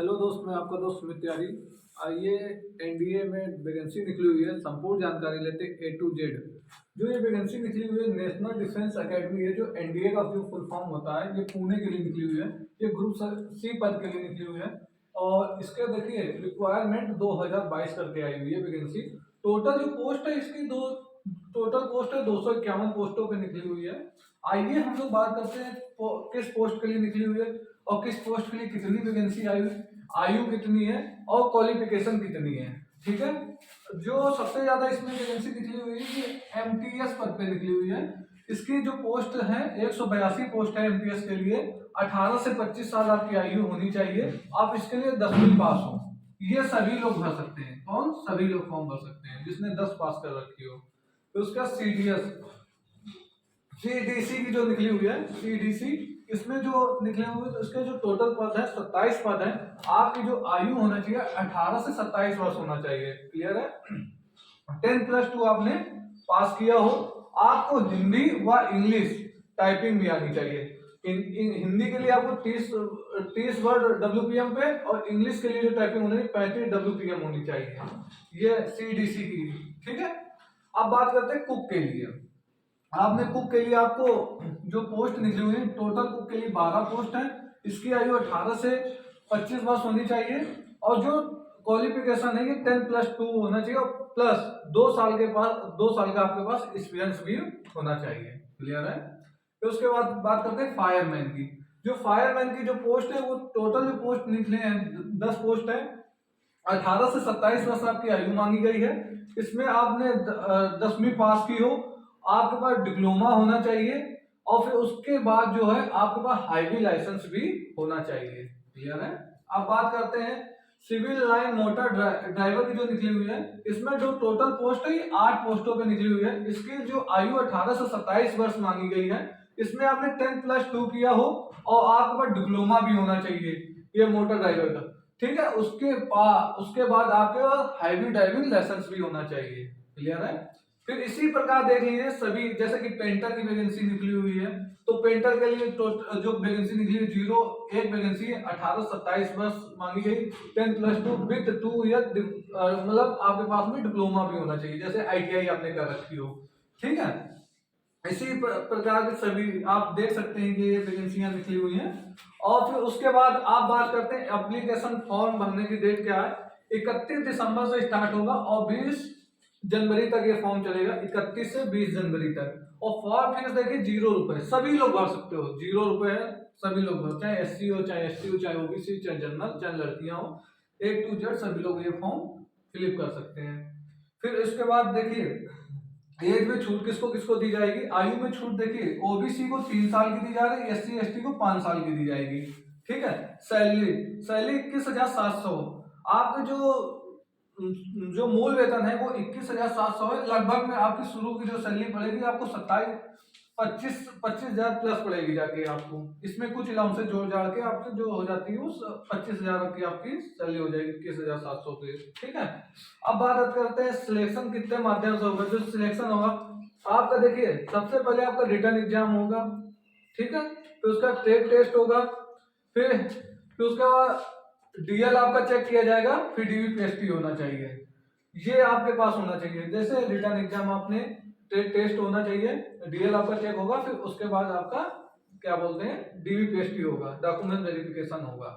Hello दोस्त, मैं आपका दोस्त सुमित त्यागी। आइए एनडीए में वैकेंसी निकली हुई है, संपूर्ण जानकारी लेते हैं ए टू जेड। जो ये वैकेंसी निकली हुई है नेशनल डिफेंस एकेडमी है, जो एनडीए का जो फुल फॉर्म होता है, ये पुणे के लिए निकली हुई है। ये ग्रुप सी पद के लिए निकली हुई है और इसके देखिए रिक्वायरमेंट 2022 करके आई हुई है वैकेंसी। टोटल जो पोस्ट है इसकी दो टोटल पोस्ट है 251 पोस्टों पे निकली हुई है। आइए हम लोग बात करते हैं किस पोस्ट के लिए निकली हुई है और किस पोस्ट के लिए कितनी वैकेंसी आई हुई, आयु कितनी है और क्वालिफिकेशन कितनी है। ठीक है, जो सबसे ज्यादा इसमें वैकेंसी निकली हुई है ये एमटीएस पद पे निकली हुई है। इसकी जो पोस्ट है 182 पोस्ट है एमटीएस के लिए। 18 से 25 साल आपकी आयु होनी चाहिए। आप इसके लिए 10वीं पास हो। ये सभी लोग भर सकते हैं। कौन? सभी लोग फॉर्म भर सकते हैं जिसने 10 पास कर रखी हो। तो उसका सीडीएस सीडीसी की जो निकली हुई है सीडीसी, इसमें जो निकले हुए तो इसके जो टोटल पद है 27 पद है। आपकी जो आयु होना चाहिए 18 से 27 वर्ष होना चाहिए। क्लियर है? 10+2 आपने पास किया हो। आपको हिंदी व इंग्लिश टाइपिंग भी आनी चाहिए। हिंदी के लिए आपको 30 वर्ड डब्ल्यूपीएम पे और इंग्लिश के लिए जो टाइपिंग होनी चाहिए 35 डब्ल्यूपीएम होनी चाहिए। ये सीडीसी की। ठीक है, अब बात करते हैं कुक के लिए। आपने कुक के लिए आपको जो पोस्ट निकली हुई है टोटल कुक के लिए 12 पोस्ट है। इसकी आयु 18 से 25 वर्ष होनी चाहिए और जो क्वालिफिकेशन है ये 10+2 होना चाहिए और प्लस 2 साल का आपके पास एक्सपीरियंस भी होना चाहिए। क्लियर है? तो उसके बाद बात करते हैं फायरमैन की। जो फायरमैन की जो पोस्ट है वो टोटल जो पोस्ट निकले हैं 10 पोस्ट है। 18 से 27 वर्ष आपकी आयु मांगी गई है। इसमें आपने 10वीं पास की हो, आपके पास डिप्लोमा होना चाहिए और फिर उसके बाद जो है आपके पास हाईवे लाइसेंस भी होना चाहिए। क्लियर है? अब बात करते हैं सिविल लाइन मोटर ड्राइवर की जो निकली हुई है। इसमें जो टोटल पोस्ट है ये 8 पोस्टों पे निकली हुई है। इसकी जो आयु 18 से 27 वर्ष मांगी गई है। इसमें आपने 10+2 किया हो और आपके पास डिप्लोमा भी होना चाहिए ये मोटर ड्राइवर का। ठीक है, उसके बाद आपके पास हाईवे ड्राइविंग लाइसेंस भी होना चाहिए। क्लियर है? फिर इसी प्रकार देख लीजिए सभी, जैसे कि पेंटर की वैकेंसी निकली हुई है तो पेंटर के लिए जो वैकेंसी निकली है 1 वैकेंसी है। 18 से 27 वर्ष मांगी गई। 10+2 विद 2 ईयर मतलब आपके पास में डिप्लोमा भी होना चाहिए, जैसे आईटीआई आपने कर रखी हो। ठीक है, इसी प्रकार के सभी आप देख सकते हैं कि ये वैकेंसियां निकली हुई हैं। और फिर उसके बाद आप बात करते हैं एप्लीकेशन फॉर्म भरने की डेट क्या है। 31 दिसंबर से स्टार्ट होगा और 20 जनवरी तक ये फॉर्म चलेगा। 31 से 20 जनवरी तक। और फॉर्म फीस देखिए 0 रुपए, सभी लोग भर सकते हो। 0 रुपए है, सभी लोग भर, चाहे एससी हो, चाहे एसटी हो, चाहे ओबीसी, चाहे जनरल, चाहे लड़कियां हो, A to Z सभी लोग ये फॉर्म फिलअप कर सकते हैं। फिर इसके बाद देखिए एज में छूट किसको किसको दी जाएगी। आयु में छूट देखिए ओबीसी को 3 साल की दी जा रही है, एससी एसटी को 5 साल की दी जाएगी। ठीक है, सैलरी 21,700। आपके जो मूल वेतन है वो 21,700 है। लगभग में आपकी शुरू की जो सैलरी पड़ेगी आपको 25,000 प्लस पड़ेगी जाके आपको। इसमें कुछ अलाउंस जोड़ जाड़ के आपसे जो हो जाती है वो 25,000 की आपकी सैलरी हो जाएगी 21,700 की। ठीक है, अब बात करते हैं सिलेक्शन कितने माध्यम से होगा। जो सिलेक्शन होगा आपका देखिए सबसे पहले आपका रिटर्न एग्जाम होगा। ठीक है, फिर उसका ट्रेड टेस्ट होगा, फिर उसके बाद डीएल आपका चेक किया जाएगा, फिर डीवीपीएसटी होना चाहिए। ये आपके पास होना चाहिए। जैसे रिटर्न एग्जाम आपने टेस्ट होना चाहिए, डीएल आपका चेक होगा, फिर उसके बाद आपका क्या बोलते हैं डीवीपीएसटी होगा, डॉक्यूमेंट वेरिफिकेशन होगा।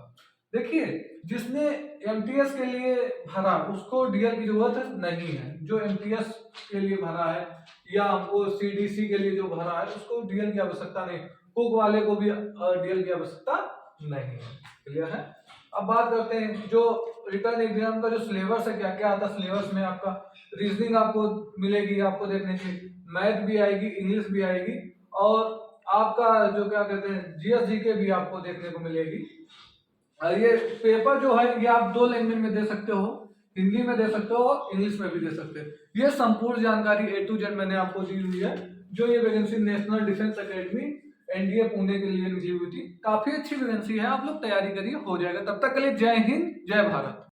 देखिए जिसने एमटीएस के लिए भरा उसको डीएल की जरूरत नहीं है। जो एमटीएस के लिए भरा है या हमको सीडीसी के लिए जो भरा है उसको डीएल की आवश्यकता नहीं। कुक वाले को भी डीएल की आवश्यकता नहीं है। क्लियर है? अब बात करते हैं जो रिटर्न एग्जाम का जो सिलेबस है, क्या क्या आता है सिलेबस में। आपका रीजनिंग आपको मिलेगी, आपको देखने की मैथ भी आएगी, इंग्लिश भी आएगी और आपका जो क्या कहते हैं जीएस के भी आपको देखने को मिलेगी। ये पेपर जो है ये आप 2 लैंग्वेज में दे सकते हो, हिंदी में दे सकते हो और इंग्लिश में भी दे सकते हो। ये संपूर्ण जानकारी A to Z मैंने आपको दी हुई है। जो ये vacancy national defence academy NDA Pune के लिए निकली हुई थी, काफी अच्छी वैकेंसी है। आप लोग तैयारी करिए, हो जाएगा। तब तक के लिए जय हिंद, जय भारत।